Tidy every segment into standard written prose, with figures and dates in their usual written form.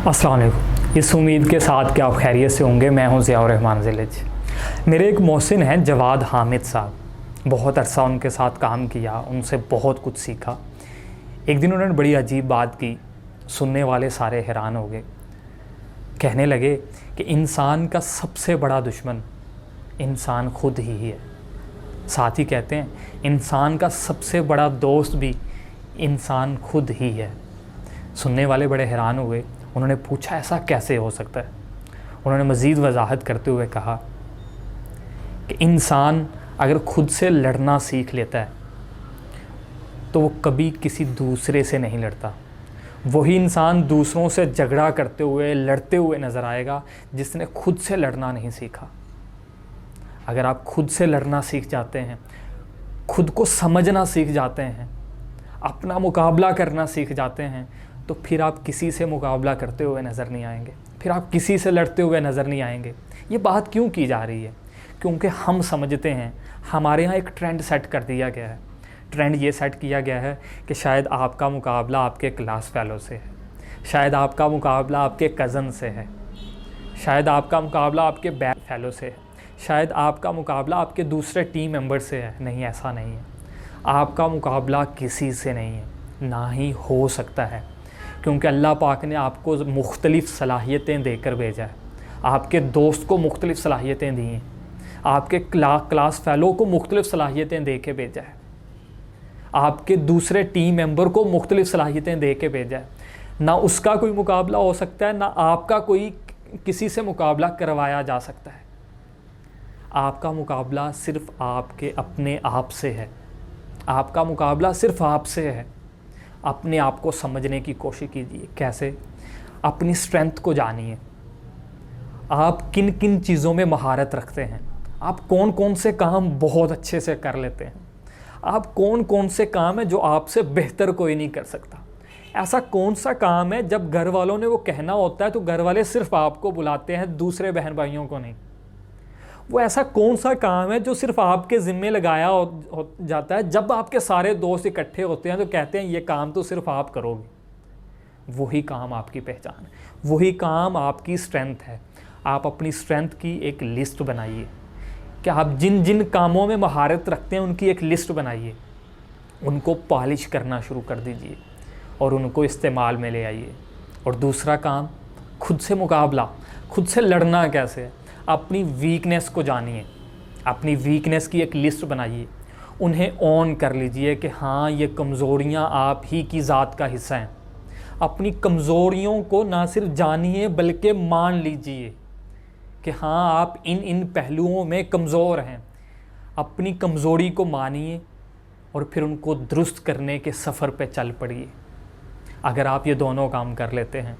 अस्सलाम वालेकुम। इस उम्मीद के साथ कि आप खैरियत से होंगे। मैं हूं ज़ियाउर रहमान ज़िलेज। मेरे एक मोहसिन हैं जवाद हामिद साहब। बहुत अरसा उनके साथ काम किया, उनसे बहुत कुछ सीखा। एक दिन उन्होंने बड़ी अजीब बात की, सुनने वाले सारे हैरान हो गए। कहने लगे कि इंसान का सबसे बड़ा दुश्मन इंसान खुद ही है। साथ ही कहते हैं इंसान का सबसे बड़ा दोस्त भी इंसान खुद ही है। सुनने वाले बड़े हैरान हुए। उन्होंने पूछा ऐसा कैसे हो सकता है। उन्होंने मज़ीद वजाहत करते हुए कहा कि इंसान अगर खुद से लड़ना सीख लेता है तो वो कभी किसी दूसरे से नहीं लड़ता। वही इंसान दूसरों से झगड़ा करते हुए लड़ते हुए नज़र आएगा जिसने खुद से लड़ना नहीं सीखा। अगर आप खुद से लड़ना सीख जाते हैं, खुद को समझना सीख जाते हैं, अपना मुकाबला करना सीख जाते हैं, तो फिर आप किसी से मुकाबला करते हुए नज़र नहीं आएंगे, फिर आप किसी से लड़ते हुए नज़र नहीं आएंगे। ये बात क्यों की जा रही है? क्योंकि हम समझते हैं, हमारे यहाँ एक ट्रेंड सेट कर दिया गया है। ट्रेंड ये सेट किया गया है कि शायद आपका मुकाबला आपके क्लास फेलो से है, शायद आपका मुकाबला आपके कज़न से है, शायद आपका मुकाबला आपके बैच फेलो से है, शायद आपका मुकाबला आपके दूसरे टीम मेंबर से है। नहीं, ऐसा नहीं है। आपका मुकाबला किसी से नहीं है, ना ही हो सकता है, क्योंकि अल्लाह पाक ने आपको मुख्तलिफ़ सलाहियतें देकर भेजा है। आपके दोस्त को मुख्तलिफ़ सलाहियतें दी हैं, आपके क्लास फेलो को मुख्तलिफ़ सलाहियतें दे के भेजा है, आपके दूसरे टीम मेंबर को मुख्तलिफ़ सलाहियतें दे के भेजा है। ना उसका कोई मुकाबला हो सकता है, ना आपका कोई किसी से मुकाबला करवाया जा सकता है। आपका मुकाबला सिर्फ़ आपके अपने आप से है। आपका मुकाबला सिर्फ़ आपसे है। अपने आप को समझने की कोशिश कीजिए। कैसे? अपनी स्ट्रेंथ को जानिए। आप किन किन चीज़ों में महारत रखते हैं, आप कौन कौन से काम बहुत अच्छे से कर लेते हैं, आप कौन कौन से काम है जो आपसे बेहतर कोई नहीं कर सकता। ऐसा कौन सा काम है जब घर वालों ने वो कहना होता है तो घर वाले सिर्फ आपको बुलाते हैं, दूसरे बहन भाइयों को नहीं। वो ऐसा कौन सा काम है जो सिर्फ आपके ज़िम्मे लगाया हो जाता है, जब आपके सारे दोस्त इकट्ठे होते हैं तो कहते हैं ये काम तो सिर्फ आप करोगे। वही काम आपकी पहचान है, वही काम आपकी स्ट्रेंथ है। आप अपनी स्ट्रेंथ की एक लिस्ट बनाइए कि आप जिन जिन कामों में महारत रखते हैं उनकी एक लिस्ट बनाइए, उनको पॉलिश करना शुरू कर दीजिए और उनको इस्तेमाल में ले आइए। और दूसरा काम, खुद से मुकाबला, खुद से लड़ना कैसे है। अपनी वीकनेस को जानिए, अपनी वीकनेस की एक लिस्ट बनाइए, उन्हें ऑन कर लीजिए कि हाँ ये कमज़ोरियाँ आप ही की ज़ात का हिस्सा हैं। अपनी कमज़ोरियों को ना सिर्फ जानिए बल्कि मान लीजिए कि हाँ आप इन इन पहलुओं में कमज़ोर हैं। अपनी कमज़ोरी को मानिए और फिर उनको दुरुस्त करने के सफ़र पे चल पड़िए। अगर आप ये दोनों काम कर लेते हैं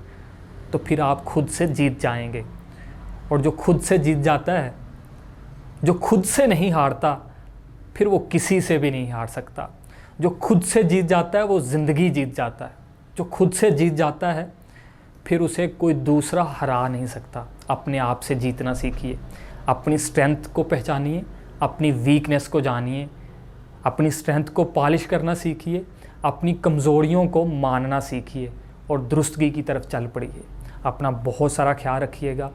तो फिर आप खुद से जीत जाएंगे। और जो खुद से जीत जाता है, जो खुद से नहीं हारता, फिर वो किसी से भी नहीं हार सकता। जो खुद से जीत जाता है वो ज़िंदगी जीत जाता है। जो खुद से जीत जाता है फिर उसे कोई दूसरा हरा नहीं सकता। अपने आप से जीतना सीखिए, अपनी स्ट्रेंथ को पहचानिए, अपनी वीकनेस को जानिए, अपनी स्ट्रेंथ को पॉलिश करना सीखिए, अपनी कमज़ोरियों को मानना सीखिए और दुरुस्तगी की तरफ चल पड़िए। अपना बहुत सारा ख्याल रखिएगा।